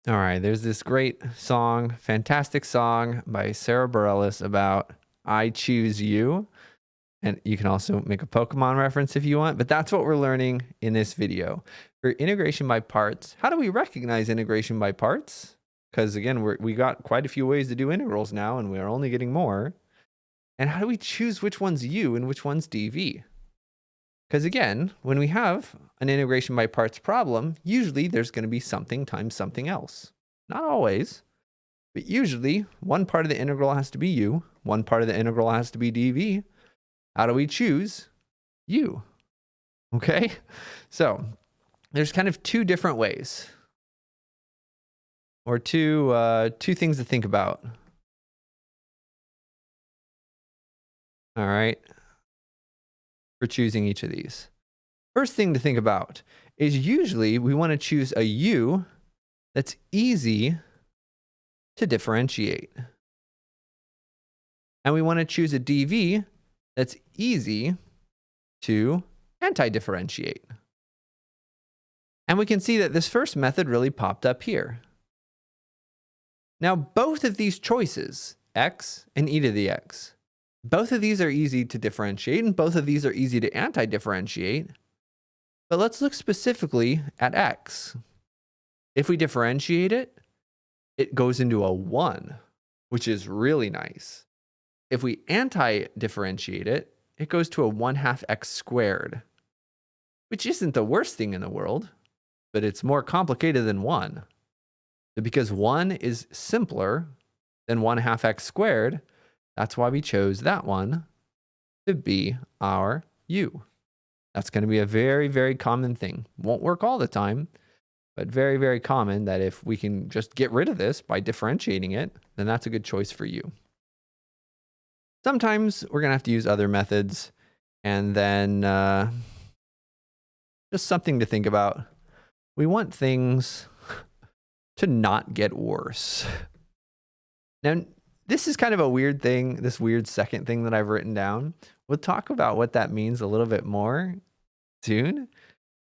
All right, there's this great song, fantastic song by Sarah Bareilles about I choose you. And you can also make a Pokemon reference if you want, but that's what we're learning in this video. For integration by parts, how do we recognize integration by parts? Because again, we got quite a few ways to do integrals now, and we're only getting more. And how do we choose which one's u and which one's dv? Because again, when we have an integration by parts problem, usually there's going to be something times something else. Not always, but usually one part of the integral has to be u, one part of the integral has to be dv. How do we choose u? Okay, so there's kind of two different ways, or two things to think about. All right, for choosing each of these. First thing to think about is usually we want to choose a u that's easy to differentiate. And we want to choose a dv that's easy to anti-differentiate. And we can see that this first method really popped up here. Now, both of these choices, x and e to the x, both of these are easy to differentiate, and both of these are easy to anti-differentiate. But let's look specifically at x. If we differentiate it, it goes into a 1, which is really nice. If we anti-differentiate it, it goes to a 1/2 x squared, which isn't the worst thing in the world, but it's more complicated than 1. So because 1 is simpler than 1/2 x squared, that's why we chose that one to be our u. That's going to be a very, very common thing. Won't work all the time, but very, very common that if we can just get rid of this by differentiating it, then that's a good choice for u. Sometimes we're going to have to use other methods, and then just something to think about. We want things to not get worse. Now, this is kind of a weird thing, this weird second thing that I've written down. We'll talk about what that means a little bit more soon.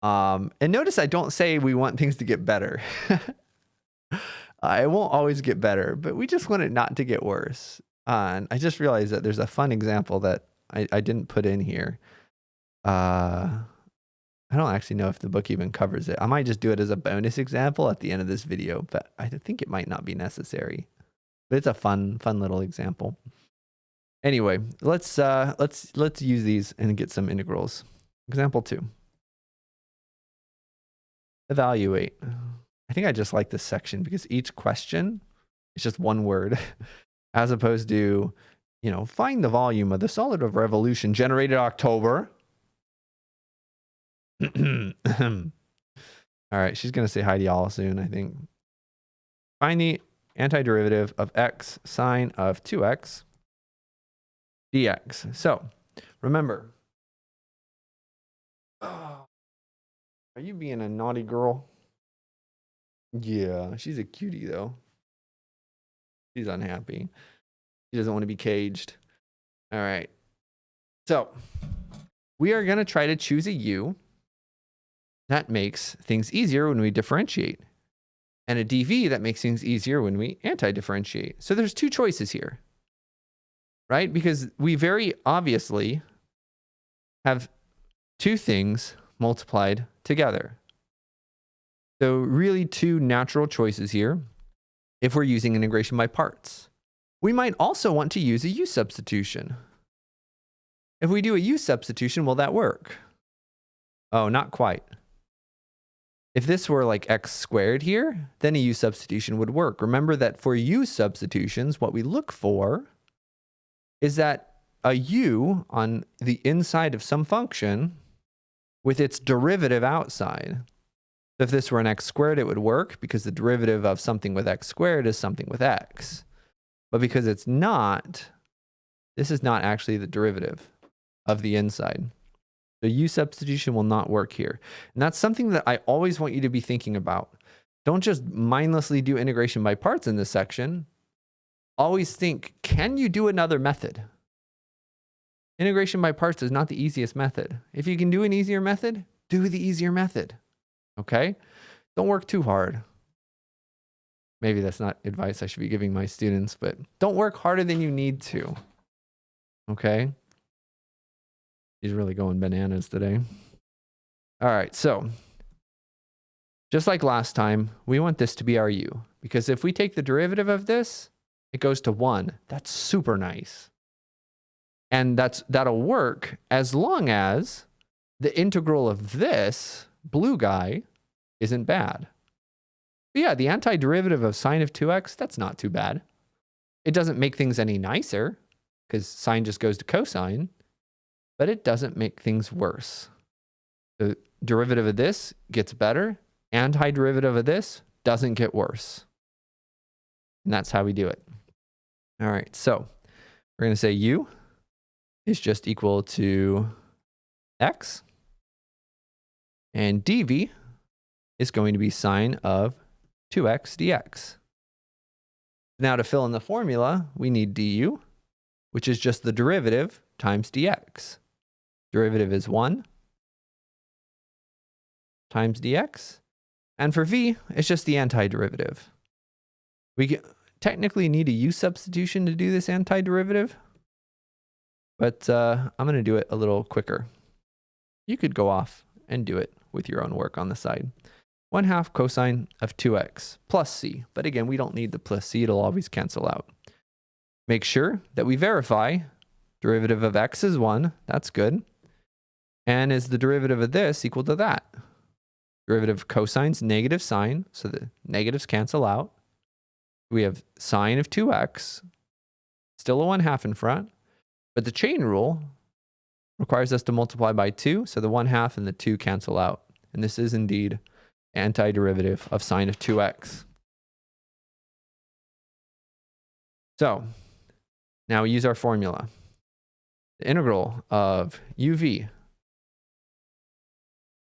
And notice I don't say we want things to get better. It won't always get better, but we just want it not to get worse. And I just realized that there's a fun example that I didn't put in here. I don't actually know if the book even covers it. I might just do it as a bonus example at the end of this video, but I think it might not be necessary. But it's a fun little example. Anyway, let's use these and get some integrals. Example 2. Evaluate. I think I just like this section because each question is just one word, as opposed to, find the volume of the solid of revolution generated October. All right, she's going to say hi to y'all soon, I think. Find the antiderivative of x sine of 2x dx. So, remember. Oh, are you being a naughty girl? Yeah, she's a cutie, though. She's unhappy. She doesn't want to be caged. All right. So, we are going to try to choose a u that makes things easier when we differentiate, and a dv that makes things easier when we anti-differentiate. So there's two choices here, right? Because we very obviously have two things multiplied together. So really two natural choices here if we're using integration by parts. We might also want to use a u substitution. If we do a u substitution, will that work? Oh, not quite. If this were like x squared here, then a u substitution would work. Remember that for u substitutions, what we look for is that a u on the inside of some function with its derivative outside. So if this were an x squared, it would work because the derivative of something with x squared is something with x. But because it's not, this is not actually the derivative of the inside. So u substitution will not work here. And that's something that I always want you to be thinking about. Don't just mindlessly do integration by parts in this section. Always think, can you do another method? Integration by parts is not the easiest method. If you can do an easier method, do the easier method. Okay? Don't work too hard. Maybe that's not advice I should be giving my students, but don't work harder than you need to. Okay? He's really going bananas today. All right, so just like last time, we want this to be our u. Because if we take the derivative of this, it goes to 1. That's super nice. And that'll work as long as the integral of this blue guy isn't bad. But yeah, the antiderivative of sine of 2x, that's not too bad. It doesn't make things any nicer because sine just goes to cosine, but it doesn't make things worse. The derivative of this gets better. Antiderivative of this doesn't get worse. And that's how we do it. All right, so we're going to say u is just equal to x. And dv is going to be sine of 2x dx. Now to fill in the formula, we need du, which is just the derivative times dx. Derivative is 1 times dx. And for v, it's just the antiderivative. We technically need a u substitution to do this antiderivative, but I'm going to do it a little quicker. You could go off and do it with your own work on the side. 1/2 cosine of 2x plus c. But again, we don't need the plus c. It'll always cancel out. Make sure that we verify derivative of x is 1. That's good. And is the derivative of this equal to that? Derivative of cosine's negative sine, so the negatives cancel out. We have sine of 2x, still a 1/2 in front, but the chain rule requires us to multiply by 2, so the 1/2 and the 2 cancel out. And this is indeed antiderivative of sine of 2x. So now we use our formula. The integral of uv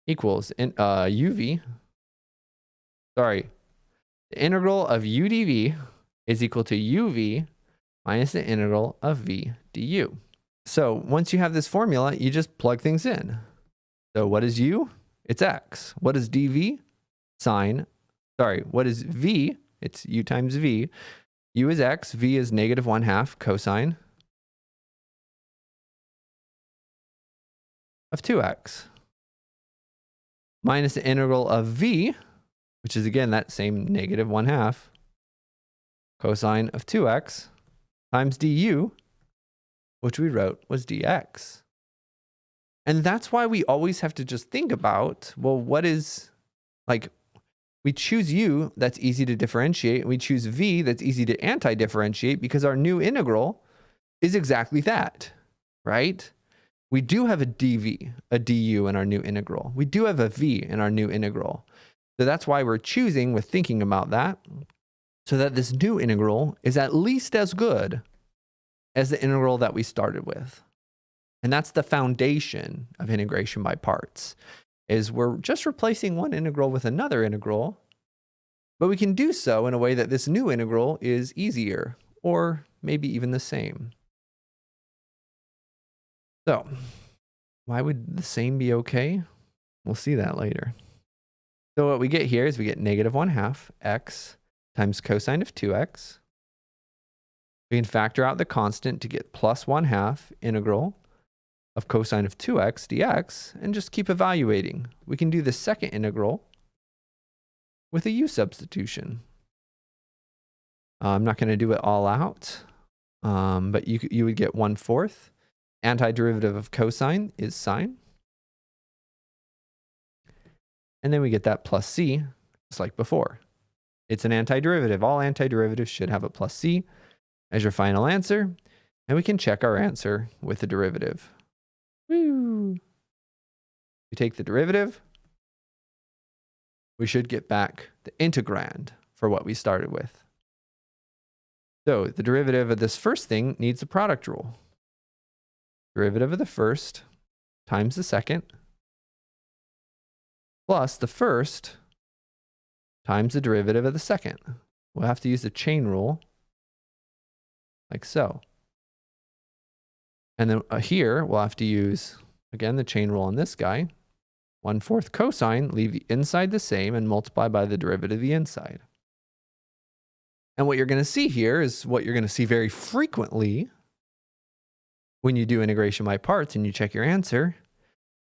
equals the integral of u dv is equal to uv minus the integral of v du. So once you have this formula, you just plug things in. So what is u? It's x. What is dv? What is v? It's u times v. U is x, v is negative 1/2 cosine of 2x. Minus the integral of v, which is again that same negative 1/2 cosine of 2x times du, which we wrote was dx. And that's why we always have to just think about, well, what is, like, we choose u, that's easy to differentiate, and we choose v, that's easy to anti-differentiate, because our new integral is exactly that, right? We do have a dv, a du in our new integral. We do have a v in our new integral. So that's why we're choosing with thinking about that, so that this new integral is at least as good as the integral that we started with. And that's the foundation of integration by parts, is we're just replacing one integral with another integral, but we can do so in a way that this new integral is easier, or maybe even the same. So why would the same be okay? We'll see that later. So what we get here is we get negative 1/2 x times cosine of 2x. We can factor out the constant to get plus 1/2 integral of cosine of 2x dx and just keep evaluating. We can do the second integral with a u substitution. I'm not going to do it all out, but you would get 1/4. Antiderivative of cosine is sine. And then we get that plus c, just like before. It's an antiderivative. All antiderivatives should have a plus c as your final answer. And we can check our answer with the derivative. Woo! We take the derivative. We should get back the integrand for what we started with. So the derivative of this first thing needs a product rule. Derivative of the first times the second plus the first times the derivative of the second. We'll have to use the chain rule like so. And then here we'll have to use, again, the chain rule on this guy. 1/4 cosine, leave the inside the same and multiply by the derivative of the inside. And what you're going to see here is what you're going to see very frequently when you do integration by parts and you check your answer.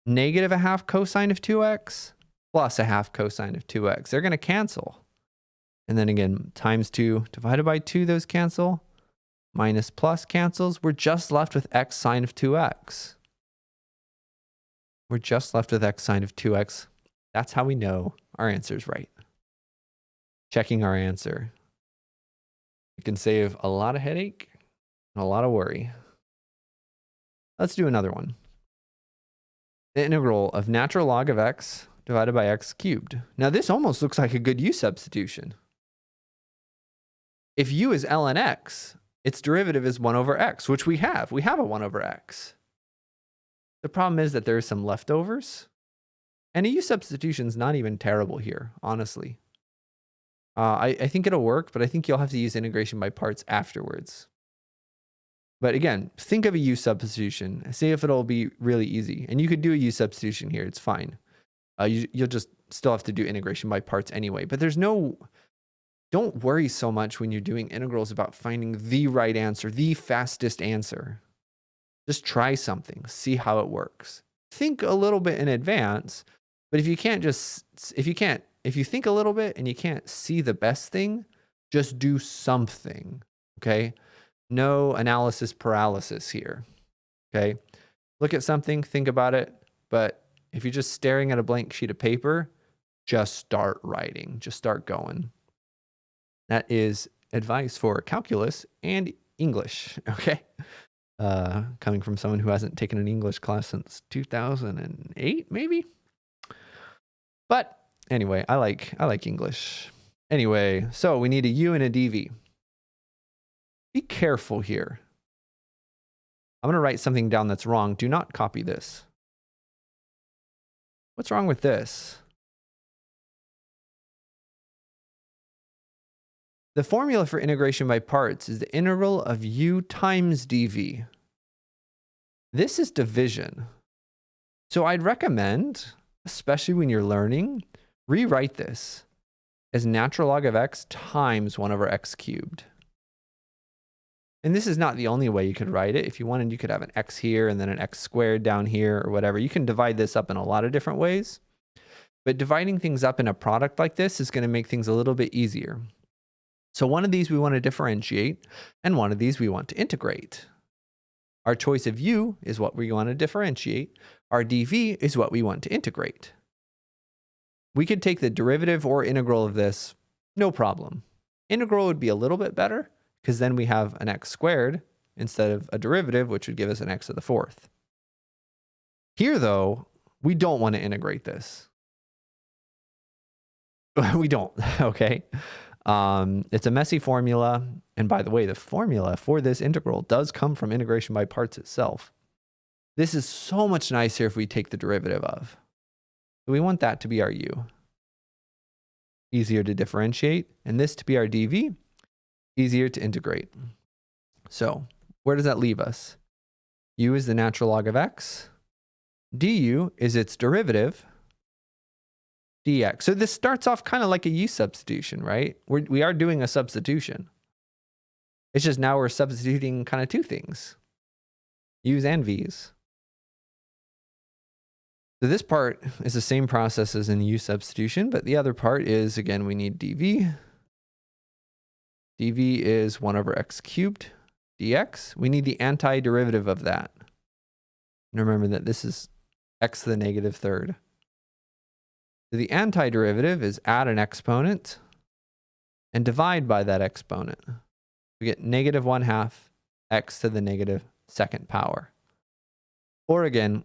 Negative a half cosine of 2x plus a half cosine of 2x. They're going to cancel. And then again, times 2 divided by 2, those cancel. Minus plus cancels. We're just left with x sine of 2x. We're just left with x sine of 2x. That's how we know our answer is right. Checking our answer. You can save a lot of headache and a lot of worry. Let's do another one. The integral of natural log of x divided by x cubed. Now this almost looks like a good u substitution. If u is ln x, its derivative is 1 over x, which we have. We have a 1 over x. The problem is that there are some leftovers. And a u substitution is not even terrible here, honestly. I think it'll work, but I think you'll have to use integration by parts afterwards. But again, think of a u substitution. See if it'll be really easy. And you could do a u substitution here. It's fine. You'll just still have to do integration by parts anyway. But there's no... Don't worry so much when you're doing integrals about finding the right answer, the fastest answer. Just try something. See how it works. Think a little bit in advance. But if you think a little bit and you can't see the best thing, just do something, okay? No analysis paralysis here, okay? Look at something, think about it, but if you're just staring at a blank sheet of paper, just start writing, just start going. That is advice for calculus and English, okay? Coming from someone who hasn't taken an English class since 2008, maybe? But anyway, I like English. Anyway, so we need a u and a dv. Be careful here. I'm going to write something down that's wrong. Do not copy this. What's wrong with this? The formula for integration by parts is the integral of u times dv. This is division. So I'd recommend, especially when you're learning, rewrite this as natural log of x times 1 over x cubed. And this is not the only way you could write it. If you wanted, you could have an x here and then an x squared down here or whatever. You can divide this up in a lot of different ways. But dividing things up in a product like this is going to make things a little bit easier. So one of these we want to differentiate, and one of these we want to integrate. Our choice of u is what we want to differentiate. Our dv is what we want to integrate. We could take the derivative or integral of this, no problem. Integral would be a little bit better, because then we have an x squared instead of a derivative, which would give us an x to the 4th. Here, though, we don't want to integrate this. We don't, okay? It's a messy formula. And by the way, the formula for this integral does come from integration by parts itself. This is so much nicer if we take the derivative of. So we want that to be our u. Easier to differentiate. And this to be our dv. Easier to integrate. So where does that leave us? U is the natural log of x. Du is its derivative. Dx. So this starts off kind of like a u substitution, right? We are doing a substitution. It's just now we're substituting kind of two things. U's and v's. So this part is the same process as in the u substitution, but the other part is, again, we need dv. dv is 1 over x cubed dx. We need the antiderivative of that. And remember that this is x to the negative 3rd. So the antiderivative is add an exponent and divide by that exponent. We get negative 1/2 x to the negative 2nd power. Or again,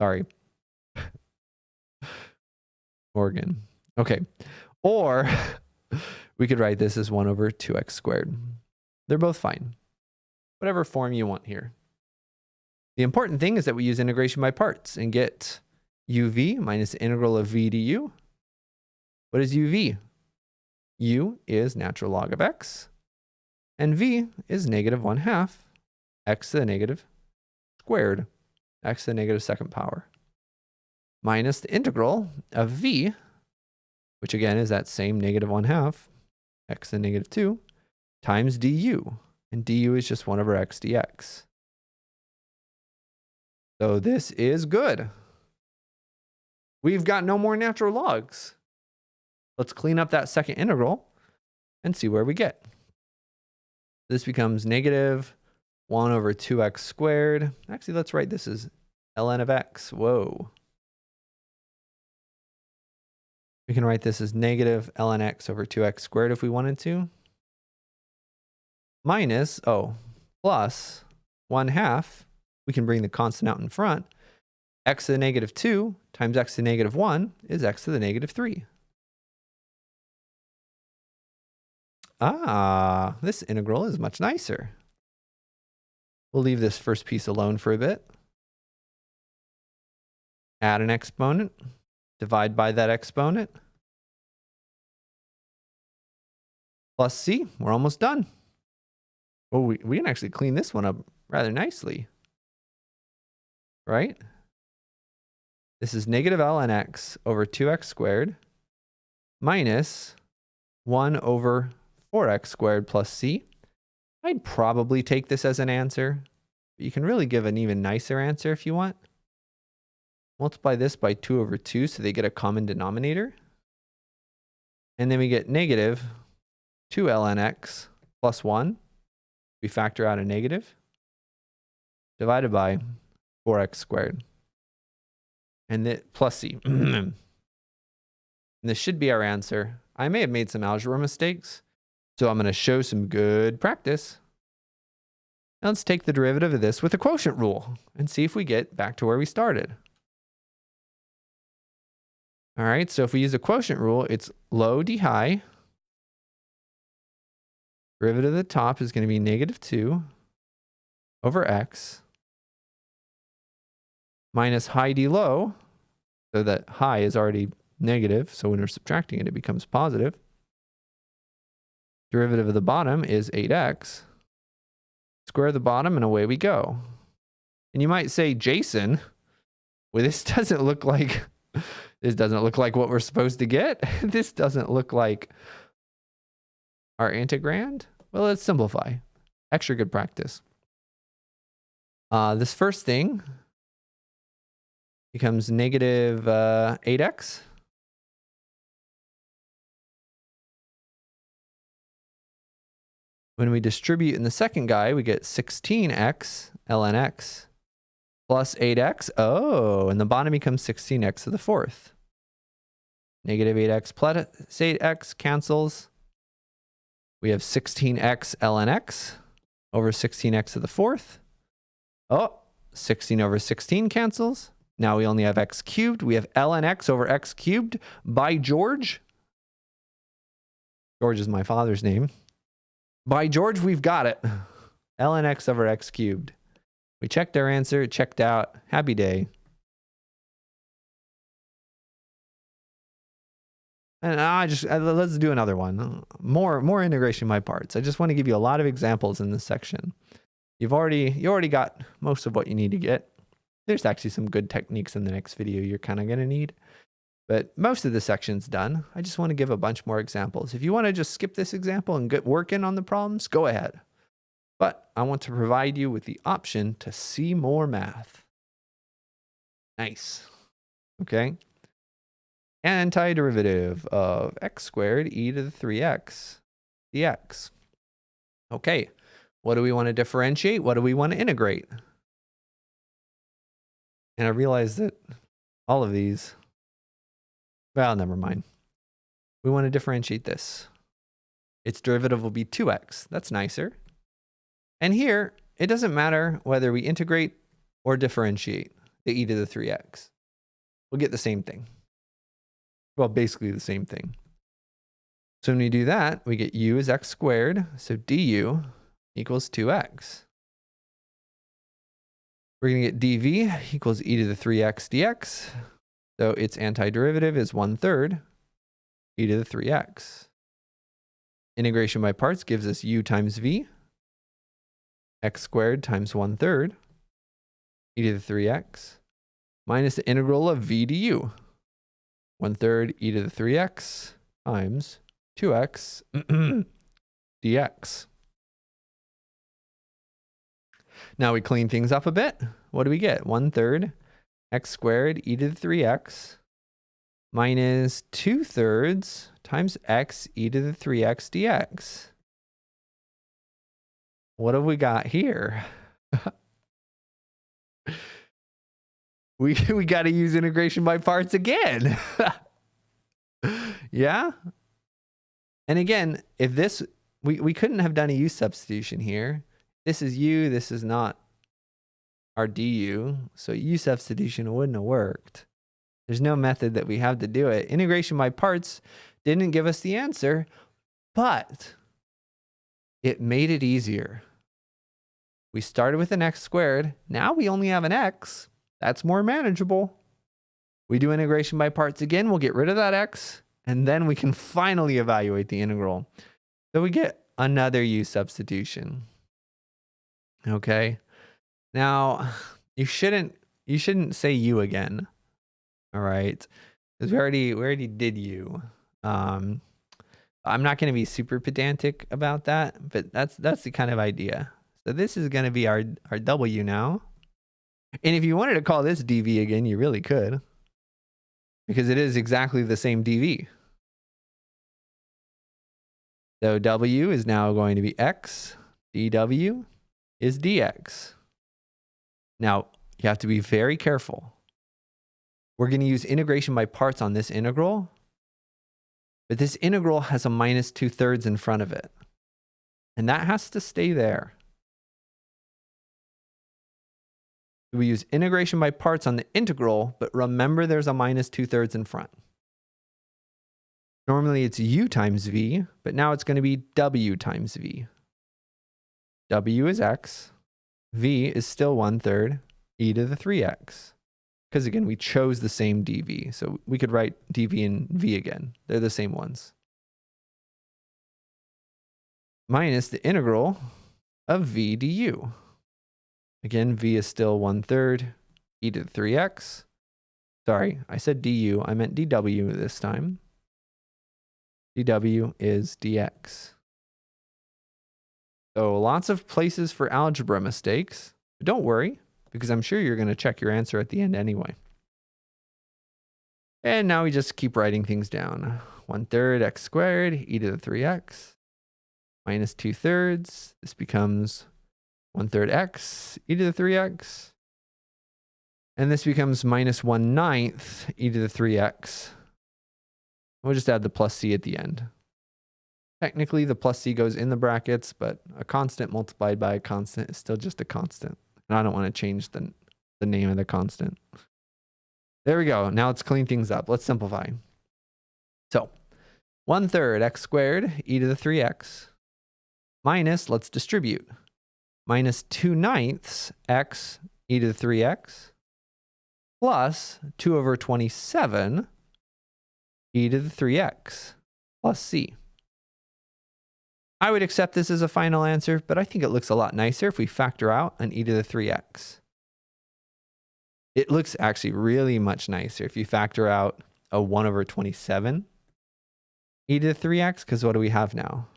sorry. Oregon. Okay. Or we could write this as 1 over 2x squared. They're both fine. Whatever form you want here. The important thing is that we use integration by parts and get uv minus the integral of v du. What is uv? U is natural log of x, and v is negative 1/2 x to the negative squared, x to the negative 2nd power, minus the integral of v, which again is that same negative 1/2 x to the negative 2 times du. And du is just 1 over x dx. So this is good. We've got no more natural logs. Let's clean up that second integral and see where we get. This becomes negative 1 over 2x squared. Actually, let's write this as ln of x. Whoa. We can write this as negative ln x over 2x squared if we wanted to. Minus, plus 1/2. We can bring the constant out in front. X to the negative 2 times x to the negative 1 is x to the negative 3. Ah, this integral is much nicer. We'll leave this first piece alone for a bit. Add an exponent. Divide by that exponent. Plus c. We're almost done. Oh, we can actually clean this one up rather nicely. Right? This is negative ln x over 2x squared minus 1 over 4x squared plus c. I'd probably take this as an answer, but you can really give an even nicer answer if you want. Multiply this by 2 over 2 so they get a common denominator. And then we get negative 2 ln x plus 1. We factor out a negative. Divided by 4x squared. And the plus c. And this should be our answer. I may have made some algebra mistakes, so I'm going to show some good practice. Now let's take the derivative of this with a quotient rule and see if we get back to where we started. All right, so if we use a quotient rule, it's low d high. Derivative of the top is going to be negative 2 over x minus high d low, so that high is already negative, so when we're subtracting it, it becomes positive. Derivative of the bottom is 8x. Square the bottom and away we go. And you might say, Jason, well, this doesn't look like what we're supposed to get. This doesn't look like our integrand. Well, let's simplify. Extra good practice. This first thing becomes negative 8x. When we distribute in the second guy, we get 16x ln x plus 8x. Oh, and the bottom becomes 16x to the fourth. Negative 8x plus 8x cancels. We have 16x ln x over 16x to the fourth. Oh, 16 over 16 cancels. Now we only have x cubed. We have ln x over x cubed. By George. George is my father's name. By George, we've got it. Ln x over x cubed. We checked our answer. It checked out. Happy day. And let's do another one. More integration by parts. I just want to give you a lot of examples in this section. You already got most of what you need to get. There's actually some good techniques in the next video you're kind of going to need. But most of the section's done. I just want to give a bunch more examples. If you want to just skip this example and get working on the problems, go ahead. But I want to provide you with the option to see more math. Nice. Okay. Antiderivative of x squared e to the 3x dx. Okay. What do we want to differentiate? What do we want to integrate? And I realize that all of these, well, never mind. We want to differentiate this. Its derivative will be 2x. That's nicer. And here, it doesn't matter whether we integrate or differentiate the e to the 3x. We'll get the same thing. Well, basically the same thing. So when we do that, we get u is x squared. So du equals 2x. We're going to get dv equals e to the 3x dx. So its antiderivative is 1/3 e to the 3x. Integration by parts gives us u times v. X squared times 1/3 e to the 3x minus the integral of v du. 1/3 e to the 3x times 2x dx. Now we clean things up a bit. What do we get? 1/3 x squared e to the 3x minus 2/3 times x e to the 3x dx. What have we got here? we got to use integration by parts again. Yeah. And again, if this, we couldn't have done a u substitution here. This is u, this is not our du. So u substitution wouldn't have worked. There's no method that we have to do it. Integration by parts didn't give us the answer, but it made it easier. We started with an x squared. Now we only have an x. That's more manageable. We do integration by parts again. We'll get rid of that x, and then we can finally evaluate the integral. So we get another u substitution. Okay. Now, you shouldn't say u again. All right. Because we already did u. I'm not going to be super pedantic about that, but that's the kind of idea. So this is going to be our w now. And if you wanted to call this dv again, you really could. Because it is exactly the same dv. So w is now going to be x. dw is dx. Now, you have to be very careful. We're going to use integration by parts on this integral. But this integral has a minus 2/3 in front of it. And that has to stay there. We use integration by parts on the integral, but remember there's a minus 2/3 in front. Normally it's u times v, but now it's going to be w times v. W is x. V is still 1/3 e to the 3x. Because again, we chose the same dv. So we could write dv and v again. They're the same ones. Minus the integral of v du. Again, v is still 1/3 e to the 3x. Sorry, I said du. I meant dw this time. dw is dx. So lots of places for algebra mistakes. But don't worry, because I'm sure you're going to check your answer at the end anyway. And now we just keep writing things down. 1/3 x squared e to the 3x minus 2/3. This becomes 1/3 x e to the 3x. And this becomes minus 1/9 e to the 3x. We'll just add the plus c at the end. Technically, the plus c goes in the brackets, but a constant multiplied by a constant is still just a constant. And I don't want to change the name of the constant. There we go. Now let's clean things up. Let's simplify. So 1/3 x squared e to the 3x minus, let's distribute, minus 2/9 x e to the 3x plus 2/27 e to the 3x plus c. I would accept this as a final answer, but I think it looks a lot nicer if we factor out an e to the 3x. It looks actually really much nicer if you factor out a 1/27 e to the 3x, because what do we have now?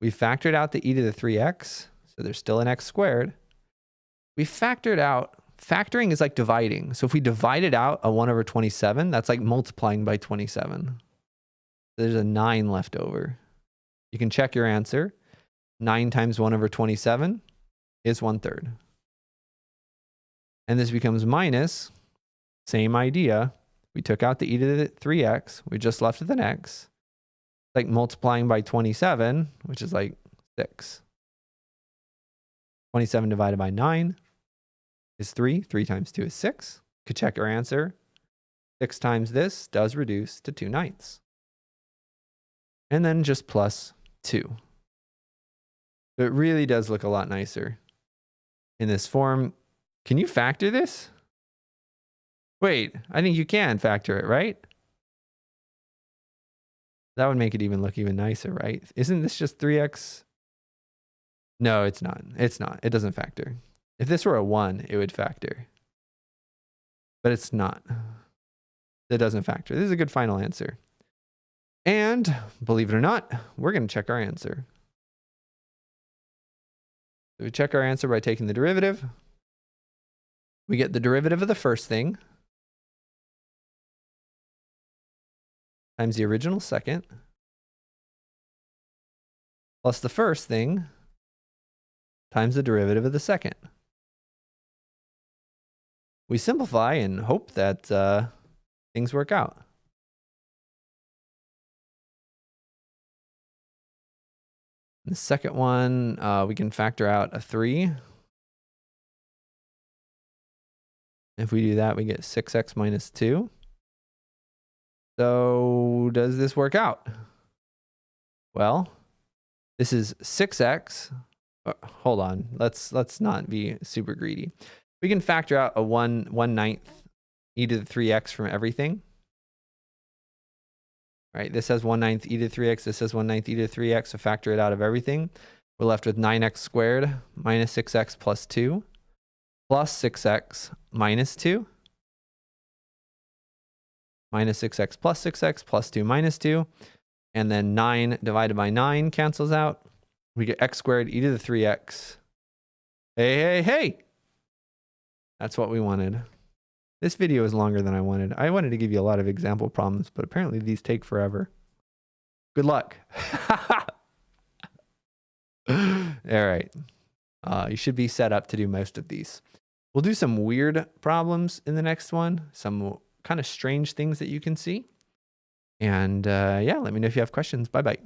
We factored out the e to the 3x, so there's still an x squared. We factored out, factoring is like dividing. So if we divided out a 1/27, that's like multiplying by 27. There's a 9 left over. You can check your answer. 9 times 1/27 is 1/3. And this becomes minus, same idea. We took out the e to the 3x. We just left with an x. Like multiplying by 27, which is like 6. 27 divided by 9 is 3. 3 times 2 is 6. Could check your answer. 6 times this does reduce to 2/9. And then just plus 2. So it really does look a lot nicer in this form. Can you factor this? Wait, I think you can factor it, right? That would make it even look even nicer, right? Isn't this just 3x? No, it's not. It's not. It doesn't factor. If this were a 1, it would factor. But it's not. It doesn't factor. This is a good final answer. And believe it or not, we're going to check our answer. So we check our answer by taking the derivative. We get the derivative of the first thing times the original second plus the first thing times the derivative of the second. We simplify and hope that things work out. The second one, we can factor out a 3. If we do that, we get 6x minus 2. So does this work out? Well, this is 6x. Hold on. Let's not be super greedy. We can factor out a 1/9 e to the 3x from everything. Right, this has 1/9 e to the 3x, this has 1/9 e to the 3x, so factor it out of everything. We're left with 9x squared minus 6x plus 2 plus 6x minus 2 minus 6x plus 2 minus 2. And then 9 divided by 9 cancels out. We get x squared e to the 3x. Hey! That's what we wanted. This video is longer than I wanted. I wanted to give you a lot of example problems, but apparently these take forever. Good luck. All right. You should be set up to do most of these. We'll do some weird problems in the next one. Some kind of strange things that you can see. And yeah, let me know if you have questions. Bye-bye.